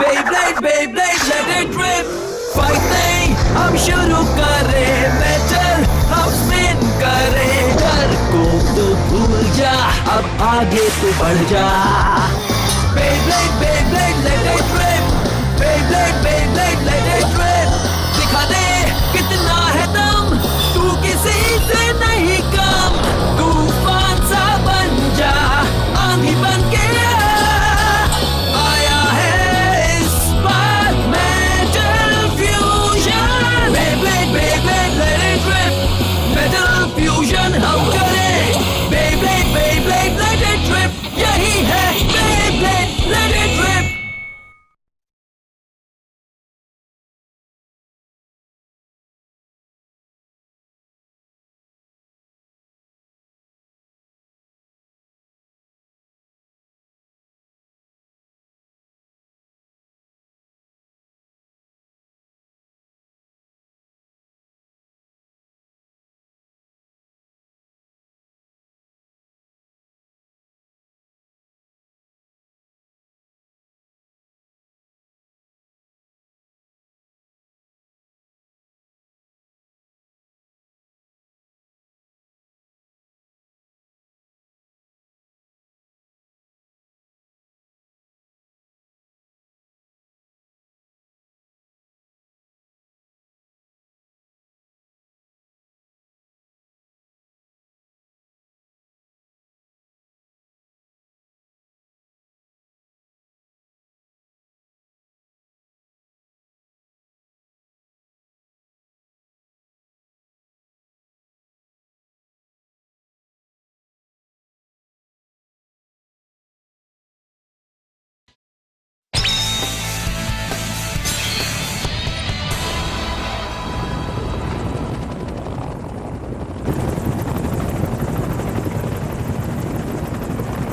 Beyblade, Beyblade, let it rip. Fighting हम शुरू करें, metal हम spin करें. डर को तो भूल जा, अब आगे तो बढ़ जा. Beyblade, Beyblade, let it rip. Beyblade, Beyblade, let it rip. दिखा दे कितना है दम, तू किसी से नहीं कम. तूफान सा बन जा, आंधी बन के आया है इस बार metal fusion. Beyblade, Beyblade, let it rip. Metal fusion हम करें. Beyblade, Beyblade, let it rip. यही है Beyblade, let it rip.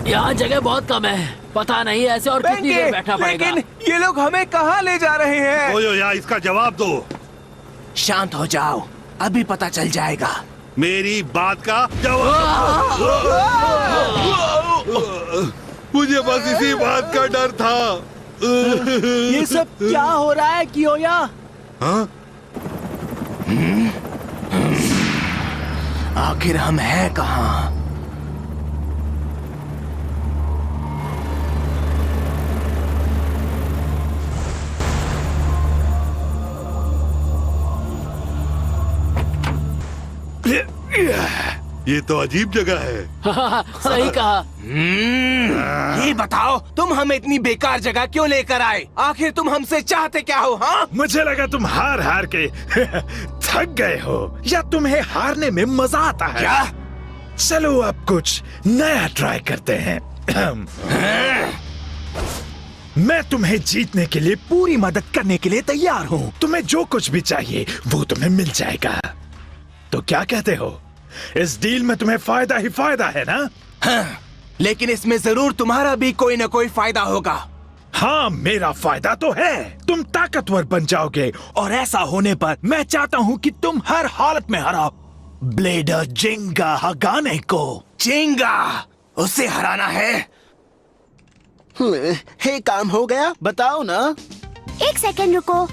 यहाँ जगह बहुत कम है, पता नहीं ऐसे और कितनी देर बैठना पड़ेगा. लेकिन ये लोग हमें कहाँ ले जा रहे हैं? ओयो यार, इसका जवाब दो. शांत हो जाओ, अभी पता चल जाएगा. मेरी बात का जवाब. मुझे बस इसी बात का डर था. ये सब क्या हो रहा है कियोया? हाँ? आखिर हम हैं कहाँ? ये तो अजीब जगह है. सही कहा. ये बताओ, तुम हमें इतनी बेकार जगह क्यों लेकर आए? आखिर तुम हमसे चाहते क्या हो? हाँ, मुझे लगा तुम हार हार के थक गए हो, या तुम्हें हारने में मजा आता है. क्या? चलो अब कुछ नया ट्राई करते हैं. मैं तुम्हें जीतने के लिए पूरी मदद करने के लिए तैयार हूँ. तुम्हें जो कुछ भी चाहिए वो तुम्हें मिल जाएगा. तो क्या कहते हो? इस डील में तुम्हें फायदा ही फायदा है ना? हाँ, लेकिन इसमें जरूर तुम्हारा भी कोई न कोई फायदा होगा. हाँ, मेरा फायदा तो है. तुम ताकतवर बन जाओगे, और ऐसा होने पर मैं चाहता हूँ कि तुम हर हालत में हराओ ब्लेडर जिंगा हगाने को. जिंगा, उसे हराना है? हे, काम हो गया? बताओ ना. एक सेकंड रुको.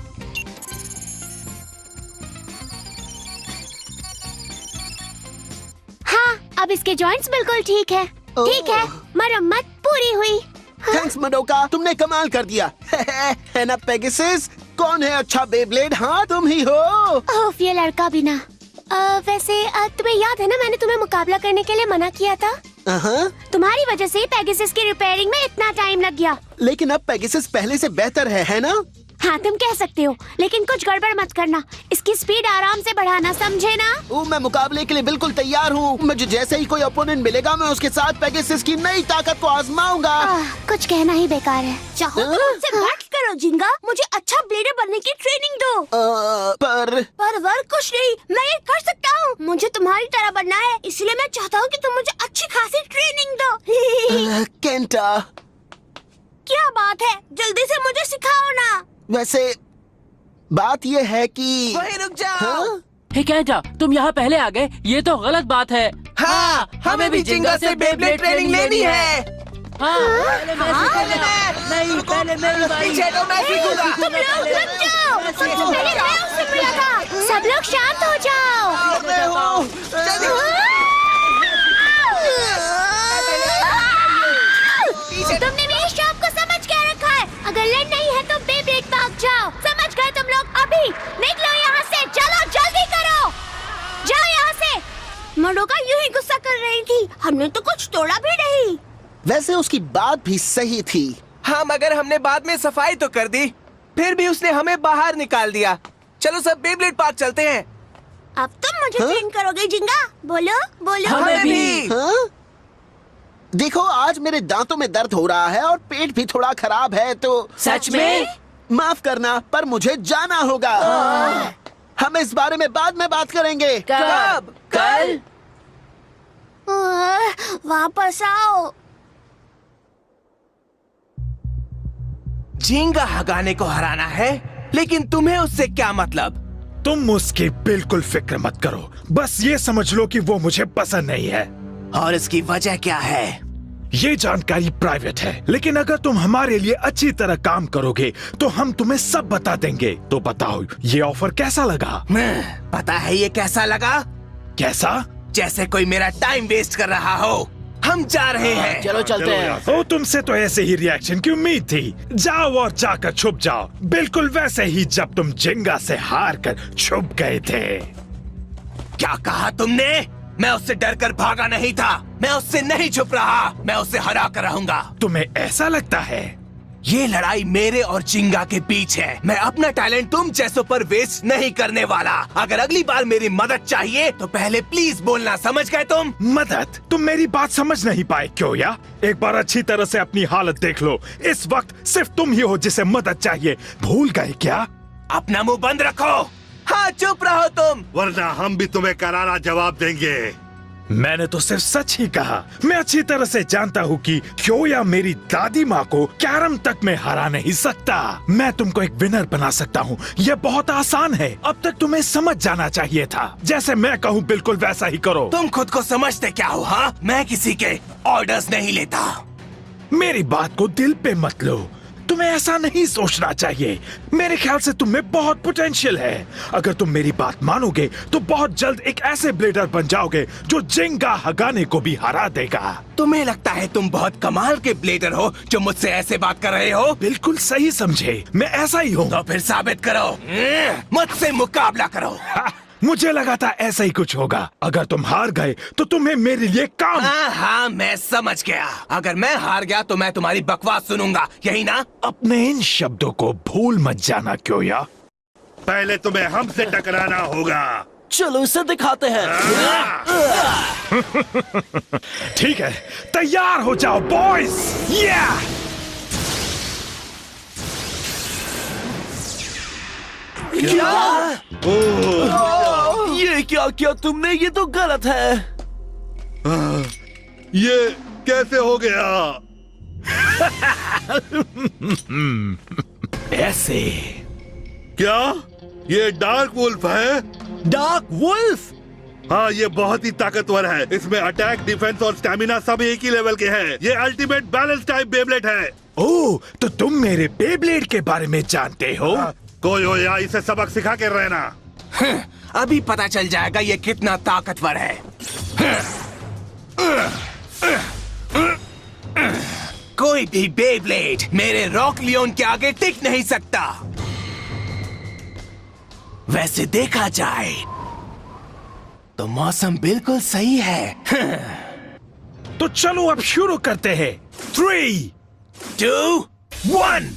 हाँ, अब इसके जॉइंट्स बिल्कुल ठीक है. ठीक है, मरम्मत पूरी हुई. थैंक्स मडोका, तुमने कमाल कर दिया. है ना पेगासस? कौन है अच्छा बेब्लेड? हाँ, तुम ही हो. ओह, ये लड़का भी ना. वैसे तुम्हें याद है ना, मैंने तुम्हें मुकाबला करने के लिए मना किया था. तुम्हारी वजह से पेगासस की रिपेयरिंग में इतना टाइम लग गया. लेकिन अब पेगासस पहले से बेहतर है ना? हाँ, तुम कह सकते हो, लेकिन कुछ गड़बड़ मत करना. इसकी स्पीड आराम से बढ़ाना, समझे ना? मैं मुकाबले के लिए बिल्कुल तैयार हूँ. मुझे जैसे ही कोई ओपोनेंट मिलेगा, मैं उसके साथ पेगासस की नई ताकत को आजमाऊंगा. कुछ कहना ही बेकार है. चाहो तो मुझसे बात करो जिंगा. मुझे अच्छा ब्लेडर बनने की ट्रेनिंग दो. पर कुछ नहीं, मैं ये कर सकता हूँ. मुझे तुम्हारी तरह बनना है, इसलिए मैं चाहता हूँ कि तुम मुझे अच्छी खासी ट्रेनिंग दो. केंटा, क्या बात है, जल्दी से मुझे सिखाओ ना. वैसे बात ये है कि वहीं रुक जाओ. हाँ? हे केंटा, तुम यहाँ पहले आ गए, ये तो गलत बात है. हाँ, हमें भी जिंगा से बेब्लेड ट्रेनिंग लेनी है. हाँ, पहले मैं सीखूंगा। नहीं, पहले मेरी बारी। पीछे तो मैं सीखूंगा। तुम लोग रुक जाओ। सबसे पहले मैं उससे मिला था। सब लोग शांत हो जाओ। तुमने मेरी शॉप को समझ क्या रखा है? अगर लड़ नहीं है तो बेब्लेड भाग जाओ। समझ गए तुम लोग? अभी निकलो यहाँ से। चलो जल्दी करो। जाओ यहाँ से। मडोका यूं ही गुस्सा कर रही थी। हमने तो कुछ तोड़ा भी नहीं। वैसे उसकी बात भी सही थी। हाँ, मगर हमने बाद में सफाई तो कर दी, फिर भी उसने हमें बाहर निकाल दिया। चलो सब बेब्लेड पार्क चलते हैं। अब तुम मुझे ट्रेन करोगे जिंगा? बोलो बोलो। हमें भी। हाँ? देखो, आज मेरे दांतों में दर्द हो रहा है और पेट भी थोड़ा खराब है, तो सच में? माफ करना, पर मुझे जाना होगा। हम इस बारे में बाद में बात करेंगे। कब? कल? वापस आओ। झींगा हगाने को हराना है, लेकिन तुम्हें उससे क्या मतलब? तुम उसकी बिल्कुल फिक्र मत करो। बस ये समझ लो कि वो मुझे पसंद नहीं है। और इसकी वजह क्या है? ये जानकारी प्राइवेट है, लेकिन अगर तुम हमारे लिए अच्छी तरह काम करोगे तो हम तुम्हें सब बता देंगे। तो बताओ, ये ऑफर कैसा लगा? पता है ये कैसा लगा? कैसा? जैसे कोई मेरा टाइम वेस्ट कर रहा हो। हम जा रहे हैं। चलो चलते हैं। ओ, तुमसे तो ऐसे ही रिएक्शन की उम्मीद थी। जाओ और जाकर छुप जाओ, बिल्कुल वैसे ही जब तुम जिंगा से हार कर छुप गए थे। क्या कहा तुमने? मैं उससे डरकर भागा नहीं था। मैं उससे नहीं छुप रहा। मैं उससे हरा कर रहूंगा। तुम्हें ऐसा लगता है? ये लड़ाई मेरे और जिंगा के बीच है। मैं अपना टैलेंट तुम जैसों पर वेस्ट नहीं करने वाला। अगर अगली बार मेरी मदद चाहिए तो पहले प्लीज बोलना, समझ गए तुम? मदद? तुम मेरी बात समझ नहीं पाए क्यों या? एक बार अच्छी तरह से अपनी हालत देख लो। इस वक्त सिर्फ तुम ही हो जिसे मदद चाहिए। भूल गए क्या? अपना मुंह बंद रखो। हाँ, चुप रहो तुम। वरना हम भी तुम्हें करारा जवाब देंगे। मैंने तो सिर्फ सच ही कहा। मैं अच्छी तरह से जानता हूँ कि क्योया मेरी दादी माँ को कैरम तक में हरा नहीं सकता। मैं तुमको एक विनर बना सकता हूँ। यह बहुत आसान है। अब तक तुम्हें समझ जाना चाहिए था। जैसे मैं कहूँ बिल्कुल वैसा ही करो। तुम खुद को समझते क्या हो? हाँ, मैं किसी के ऑर्डर्स नहीं लेता। मेरी बात को दिल पे मत लो। तुम्हें ऐसा नहीं सोचना चाहिए। मेरे ख्याल से तुम में बहुत पोटेंशियल है। अगर तुम मेरी बात मानोगे तो बहुत जल्द एक ऐसे ब्लेडर बन जाओगे जो जिंगा हगाने को भी हरा देगा। तुम्हें लगता है तुम बहुत कमाल के ब्लेडर हो जो मुझसे ऐसे बात कर रहे हो? बिल्कुल सही समझे, मैं ऐसा ही हूँ। तो फिर साबित करो। मुझसे मुकाबला करो। मुझे लगा था ऐसा ही कुछ होगा। अगर तुम हार गए तो तुम्हें मेरे लिए काम। हाँ, मैं समझ गया। अगर मैं हार गया तो मैं तुम्हारी बकवास सुनूंगा, यही ना? अपने इन शब्दों को भूल मत जाना क्योया। पहले तुम्हें हमसे टकराना होगा। चलो इसे दिखाते हैं। ठीक है, तैयार हो जाओ बॉयज। ये क्या किया तुमने? ये तो गलत है। ये कैसे हो गया? ऐसे। क्या ये डार्क वुल्फ है? Dark wolf? हाँ, ये बहुत ही ताकतवर है। इसमें अटैक, डिफेंस और स्टैमिना सब एक ही लेवल के हैं। ये अल्टीमेट बैलेंस टाइप बेब्लेड है। ओह, तो तुम मेरे बेब्लेड के बारे में जानते हो? कोई हो या इसे सबक सिखा के रहना। अभी पता चल जाएगा ये कितना ताकतवर है। कोई भी बेब्लेड मेरे रॉक लियोन के आगे टिक नहीं सकता। वैसे देखा जाए तो मौसम बिल्कुल सही है। तो चलो अब शुरू करते हैं। 3, 2, 1,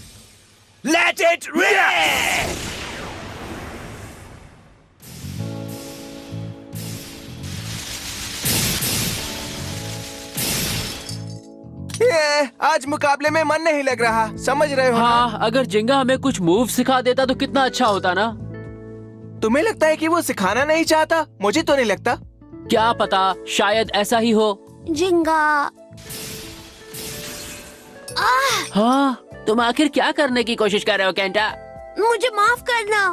let it rip! आज मुकाबले में मन नहीं लग रहा, समझ रहे हो? हाँ, अगर जिंगा हमें कुछ मूव सिखा देता तो कितना अच्छा होता ना। तुम्हें लगता है कि वो सिखाना नहीं चाहता? मुझे तो नहीं लगता। क्या पता, शायद ऐसा ही हो। जिंगा। हाँ, तुम आखिर क्या करने की कोशिश कर रहे हो केंटा? मुझे माफ करना।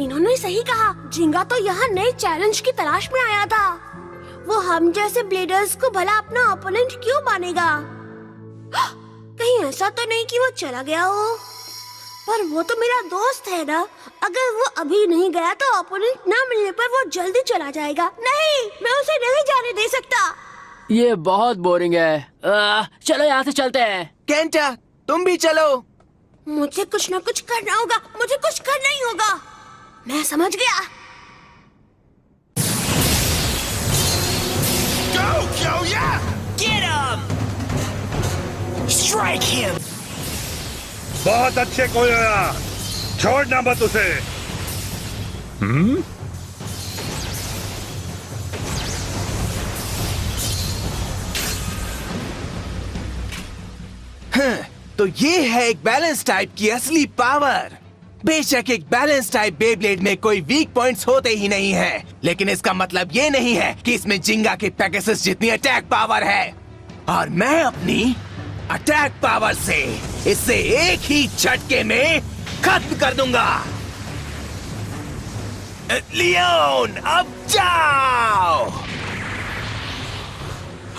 इन्होंने सही कहा। जिंगा तो यहाँ नए चैलेंज की तलाश में आया था। वो हम जैसे ब्लेडर्स को भला अपना ओपोनेंट क्यों मानेगा? कहीं ऐसा तो नहीं कि वो चला गया हो? पर वो तो मेरा दोस्त है ना। अगर वो अभी नहीं गया तो ओपोनेंट ना मिलने पर वो जल्दी चला जाएगा। नहीं, मैं उसे नहीं जाने दे सकता। ये बहुत बोरिंग है। चलो यहाँ से चलते हैं। केंटा, तुम भी चलो। मुझे कुछ ना कुछ करना होगा। मुझे कुछ करना ही होगा। मैं समझ गया। Go, Kyoya! Get him! Strike him! बहुत अच्छे कोयोया, छोड़ना मत उसे। तो ये है एक बैलेंस टाइप की असली पावर। बेशक एक बैलेंस टाइप बेब्लेड में कोई वीक पॉइंट्स होते ही नहीं है, लेकिन इसका मतलब ये नहीं है कि इसमें जिंगा के पेगासस जितनी अटैक पावर है। और मैं अपनी अटैक पावर से इसे एक ही झटके में खत्म कर दूंगा। लियोन, अब जाओ।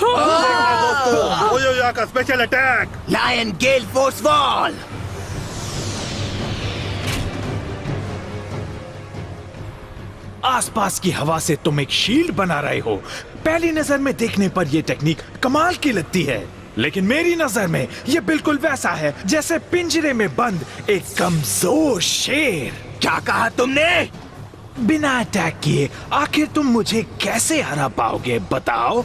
दोस्तों, कोयोया का स्पेशल अटैक। लायन गेल फोर्स वॉल। आसपास की हवा से तुम एक शील्ड बना रहे हो। पहली नजर में देखने पर यह टेक्निक कमाल की लगती है, लेकिन मेरी नजर में यह बिल्कुल वैसा है जैसे पिंजरे में बंद एक कमजोर शेर। क्या कहा तुमने? बिना अटैक किए आखिर तुम मुझे कैसे हरा पाओगे, बताओ?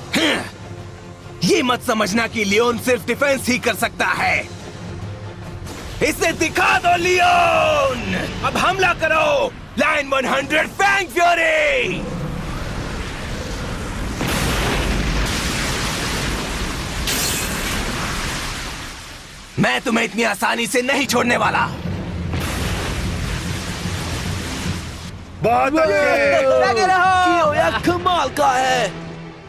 ये मत समझना कि लियोन सिर्फ डिफेंस ही कर सकता है। इसे दिखा दो लियोन। अब हमला करो। Line 100 fang fury. मैं तुम्हें इतनी आसानी से नहीं छोड़ने वाला। बहुत अच्छे। कमाल का है।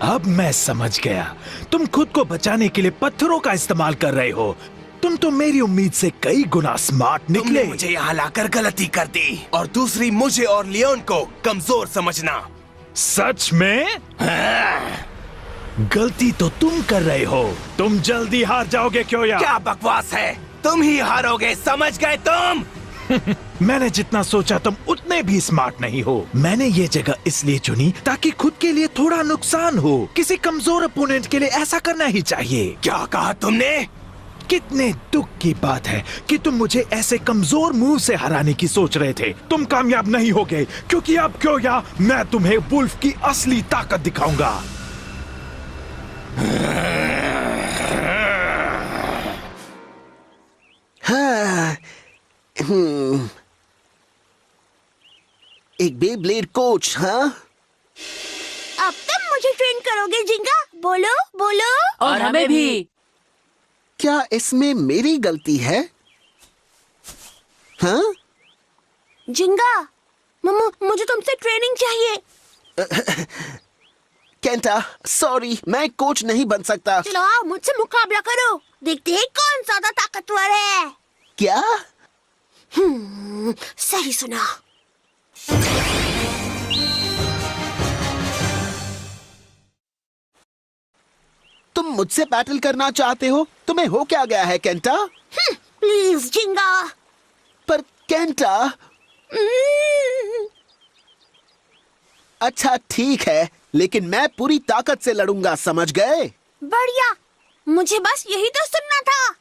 अब मैं समझ गया, तुम खुद को बचाने के लिए पत्थरों का इस्तेमाल कर रहे हो। तुम तो मेरी उम्मीद से कई गुना स्मार्ट तुमने निकले। मुझे यहाँ लाकर गलती कर दी, और दूसरी मुझे और लियोन को कमजोर समझना। सच में? गलती तो तुम कर रहे हो। तुम जल्दी हार जाओगे क्योया? क्या बकवास है? तुम ही हारोगे, समझ गए तुम? मैंने जितना सोचा तुम उतने भी स्मार्ट नहीं हो। मैंने ये जगह इसलिए चुनी ताकि खुद के लिए थोड़ा नुकसान हो। किसी कमजोर अपोनेंट के लिए ऐसा करना ही चाहिए। क्या कहा तुमने? कितने दुख की बात है कि तुम मुझे ऐसे कमजोर मूव से हराने की सोच रहे थे। तुम कामयाब नहीं हो गए, क्योंकि अब क्योया मैं तुम्हें वुल्फ की असली ताकत दिखाऊंगा। हाँ, एक बेब्लेड कोच, हाँ? अब तुम मुझे ट्रेन करोगे जिंगा? बोलो बोलो। और हमें भी। क्या इसमें मेरी गलती है? हाँ? जिंगा, मम्मा मुझे तुमसे ट्रेनिंग चाहिए। केंटा, सॉरी, मैं कोच नहीं बन सकता। चलो आओ मुझसे मुकाबला करो। देखते हैं कौन ज्यादा ताकतवर है। क्या? सही सुना। तुम मुझसे बैटल करना चाहते हो? तुम्हें हो क्या गया है केंटा? प्लीज जिंगा। पर केंटा, अच्छा ठीक है, लेकिन मैं पूरी ताकत से लड़ूंगा, समझ गए? बढ़िया, मुझे बस यही तो सुनना था।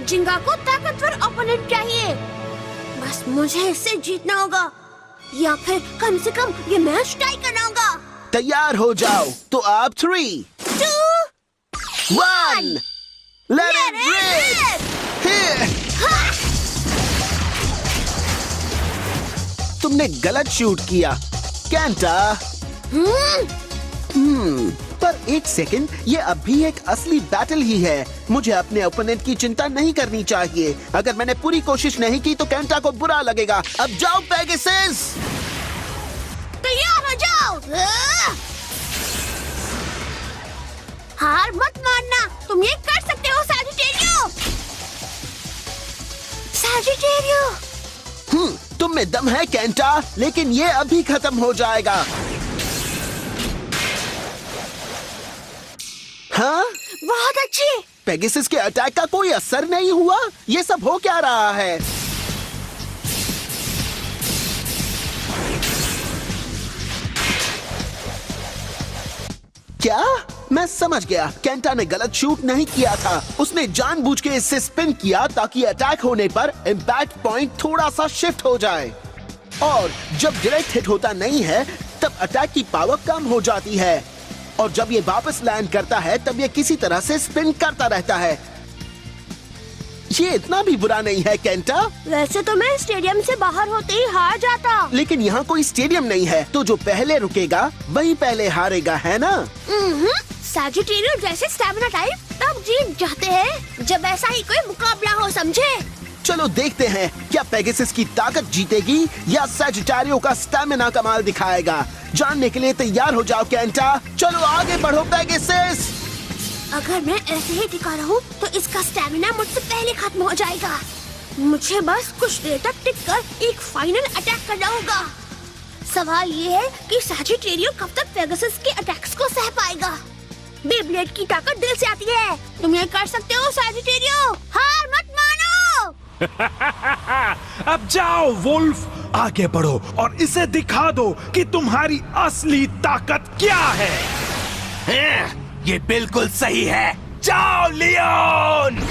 जिंगा को ताकतवर ओपोनेंट चाहिए। बस मुझे इससे जीतना होगा, या फिर कम से कम ये मैच टाई करना होगा। तैयार हो जाओ। तो आप 3, 2, 1 लेट इट रिप। तुमने गलत शूट किया केंटा। पर एक सेकंड, ये अब भी एक असली बैटल ही है। मुझे अपने ओपोनेंट की चिंता नहीं करनी चाहिए। अगर मैंने पूरी कोशिश नहीं की तो केंटा को बुरा लगेगा। अब जाओ पेगासस। तैयार हो जाओ। हार मत मानना, तुम ये कर सकते हो सैजिटेरियो। सैजिटेरियो। तुम में दम है केंटा, लेकिन ये अभी खत्म हो जाएगा। हाँ, बहुत अच्छी। पेगासस के अटैक का कोई असर नहीं हुआ। ये सब हो क्या रहा है? क्या? मैं समझ गया। केंटा ने गलत शूट नहीं किया था। उसने जानबूझ के इससे स्पिन किया ताकि अटैक होने पर इम्पैक्ट पॉइंट थोड़ा सा शिफ्ट हो जाए। और जब डायरेक्ट हिट होता नहीं है तब अटैक की पावर कम हो जाती है। और जब ये वापस लैंड करता है तब ये किसी तरह से स्पिन करता रहता है। ये इतना भी बुरा नहीं है केंटा। वैसे तो मैं स्टेडियम से बाहर होते ही हार जाता। लेकिन यहाँ कोई स्टेडियम नहीं है, तो जो पहले रुकेगा वही पहले हारेगा, है ना? सैजिटेरियो जैसे स्टैमिना टाइप तब जीत जाते हैं जब ऐसा ही कोई मुकाबला हो, समझे? चलो देखते हैं क्या पेगासस की ताकत जीतेगी या सैजिटेरियो का स्टैमिना कमाल दिखाएगा। जानने के लिए तैयार हो जाओ केंटा। चलो आगे बढ़ो पेगासस। अगर मैं ऐसे ही टिका रहूं तो इसका स्टैमिना मुझसे पहले खत्म हो जाएगा। मुझे बस कुछ देर तक टिककर एक फाइनल अटैक करना होगा। सवाल ये है कि सैजिटेरियो कब तक पेगासस के अटैक्स को सह पाएगा। बेब्लेड की ताकत दिल से आती है। तुम ये कर सकते हो सैजिटेरियो, हार मत मानो। अब जाओ वुल्फ, आगे बढ़ो और इसे दिखा दो कि तुम्हारी असली ताकत क्या है। ये बिल्कुल सही है। जाओ लियोन।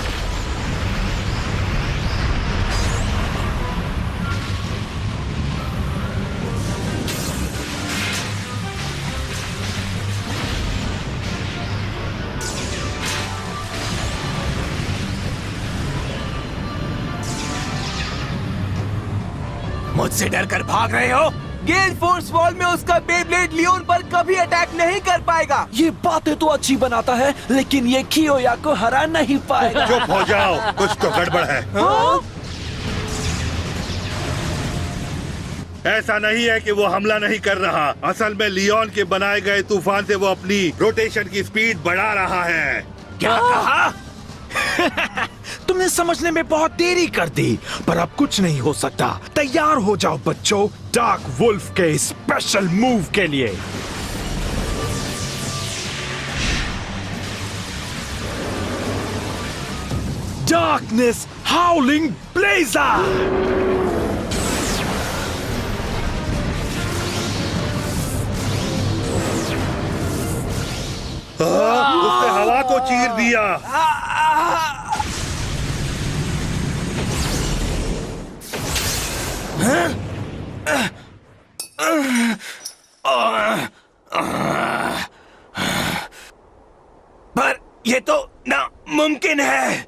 मुझसे डरकर भाग रहे हो? गेल फोर्स वॉल में उसका बेब्लेड लियोन पर कभी अटैक नहीं कर पाएगा। ये बातें तो अच्छी बनाता है, लेकिन ये कियोया को हरा नहीं पाएगा। चुप हो जाओ, कुछ तो गड़बड़ है। ऐसा नहीं है कि वो हमला नहीं कर रहा। असल में लियोन के बनाए गए तूफान से वो अपनी रोटेशन की स्पीड बढ़ा रहा है। क्या कहा? तुमने समझने में बहुत देरी कर दी, पर अब कुछ नहीं हो सकता। तैयार हो जाओ बच्चों, डार्क वुल्फ के स्पेशल मूव के लिए। Darkness हाउलिंग blazer. उसने हवा को चीर दिया। पर ये तो नामुमकिन है।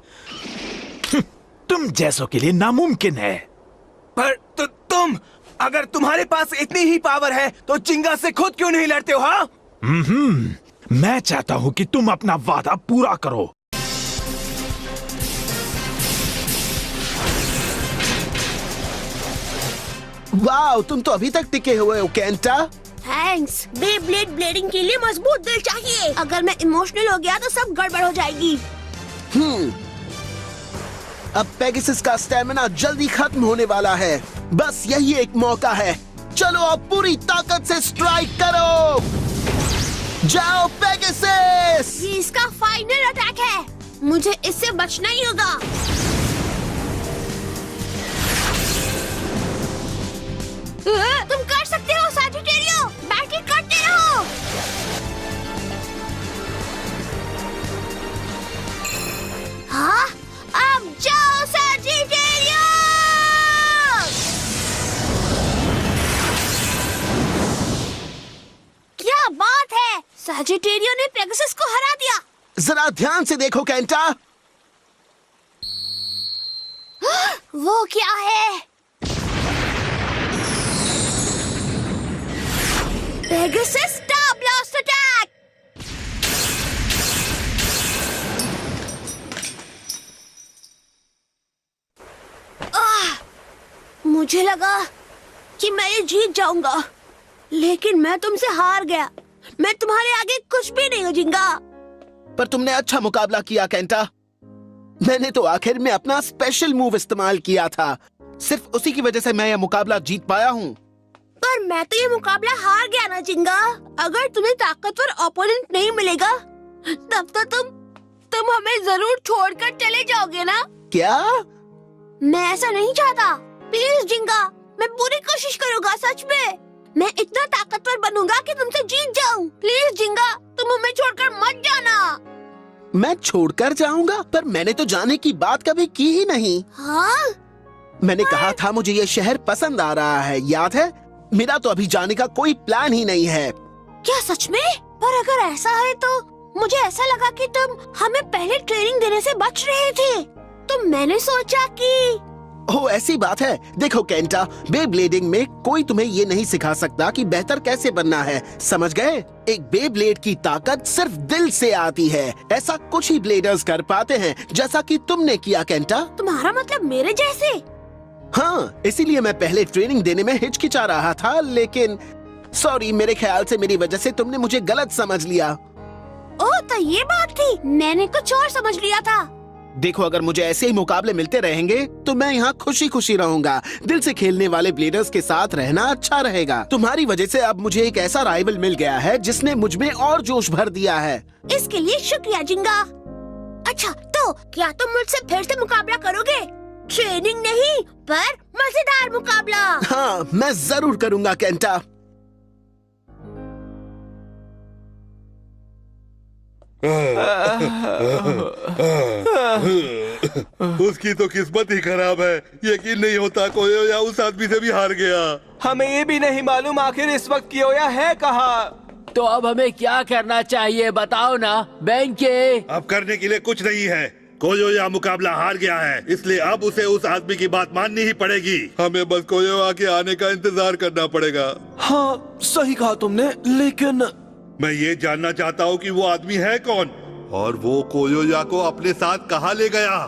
तुम जैसों के लिए नामुमकिन है। पर तुम, अगर तुम्हारे पास इतनी ही पावर है तो जिंगा से खुद क्यों नहीं लड़ते हो? हाँ, मैं चाहता हूं कि तुम अपना वादा पूरा करो। वाओ, तुम तो अभी तक टिके हुए हो केंटा। थैंक्स। बेब्लेड ब्लेडिंग के लिए मजबूत दिल चाहिए। अगर मैं इमोशनल हो गया तो सब गड़बड़ हो जाएगी। अब पेगासस का स्टैमिना जल्दी खत्म होने वाला है। बस यही एक मौका है। चलो अब पूरी ताकत से स्ट्राइक करो। जाओ पेगासस। ये इसका फाइनल अटैक है। मुझे इससे बचना ही होगा। तुम कर सकते हो सैजिटेरियो, बैटल करते रहो। हाँ, अब जाओ सैजिटेरियो। क्या बात है, सैजिटेरियो ने पेगासस को हरा दिया। जरा ध्यान से देखो केंटा। वो क्या है? Pegasus star blast attack. मुझे लगा कि मैं ये जीत जाऊंगा, लेकिन मैं तुमसे हार गया। मैं तुम्हारे आगे कुछ भी नहीं हूँ जिंगा। पर तुमने अच्छा मुकाबला किया केंटा। मैंने तो आखिर में अपना स्पेशल मूव इस्तेमाल किया था। सिर्फ उसी की वजह से मैं यह मुकाबला जीत पाया हूँ। पर मैं तो ये मुकाबला हार गया ना जिंगा। अगर तुम्हें ताकतवर ओपोनेंट नहीं मिलेगा तब तो तुम हमें जरूर छोड़कर चले जाओगे ना? क्या? मैं ऐसा नहीं चाहता। प्लीज जिंगा, मैं पूरी कोशिश करूंगा, सच में। मैं इतना ताकतवर बनूंगा कि तुमसे जीत जाऊं। प्लीज जिंगा, तुम हमें छोड़कर मत जाना। मैं छोड़कर जाऊंगा? पर मैंने तो जाने की बात कभी की ही नहीं। हाँ? मैंने कहा था मुझे ये शहर पसंद आ रहा है, याद है? मेरा तो अभी जाने का कोई प्लान ही नहीं है। क्या सच में? पर अगर ऐसा है तो मुझे ऐसा लगा कि तुम हमें पहले ट्रेनिंग देने से बच रहे थे, तो मैंने सोचा कि ओ ऐसी बात है। देखो केंटा, बेब्लेडिंग में कोई तुम्हें ये नहीं सिखा सकता कि बेहतर कैसे बनना है, समझ गए? एक बेब्लेड की ताकत सिर्फ दिल से आती है। ऐसा कुछ ही ब्लेडर्स कर पाते हैं, जैसा कि तुमने किया केंटा। तुम्हारा मतलब मेरे जैसे? हाँ, इसीलिए मैं पहले ट्रेनिंग देने में हिचकिचा रहा था, लेकिन सॉरी, मेरे ख्याल से मेरी वजह से तुमने मुझे गलत समझ लिया। ओह, तो ये बात थी। मैंने कुछ और समझ लिया था। देखो, अगर मुझे ऐसे ही मुकाबले मिलते रहेंगे तो मैं यहाँ खुशी खुशी रहूंगा। दिल से खेलने वाले ब्लेडर्स के साथ रहना अच्छा रहेगा। तुम्हारी वजह से अब मुझे एक ऐसा राइवल मिल गया है जिसने मुझ में और जोश भर दिया है। इसके लिए शुक्रिया जिंगा। अच्छा, तो क्या तुम मुझसे फिर से मुकाबला करोगे? ट्रेनिंग नहीं, पर मजेदार मुकाबला। हाँ, मैं जरूर करूंगा केंटा। उसकी तो किस्मत ही खराब है। यकीन नहीं होता कोयोया उस आदमी से भी हार गया। हमें ये भी नहीं मालूम आखिर इस वक्त कियोया है कहाँ। तो अब हमें क्या करना चाहिए बताओ ना बेंके। अब करने के लिए कुछ नहीं है। कोयोया मुकाबला हार गया है, इसलिए अब उसे उस आदमी की बात माननी ही पड़ेगी। हमें बस कोयोया के आने का इंतजार करना पड़ेगा। हाँ, सही कहा तुमने, लेकिन मैं ये जानना चाहता हूँ कि वो आदमी है कौन और वो कोयोया को अपने साथ कहाँ ले गया।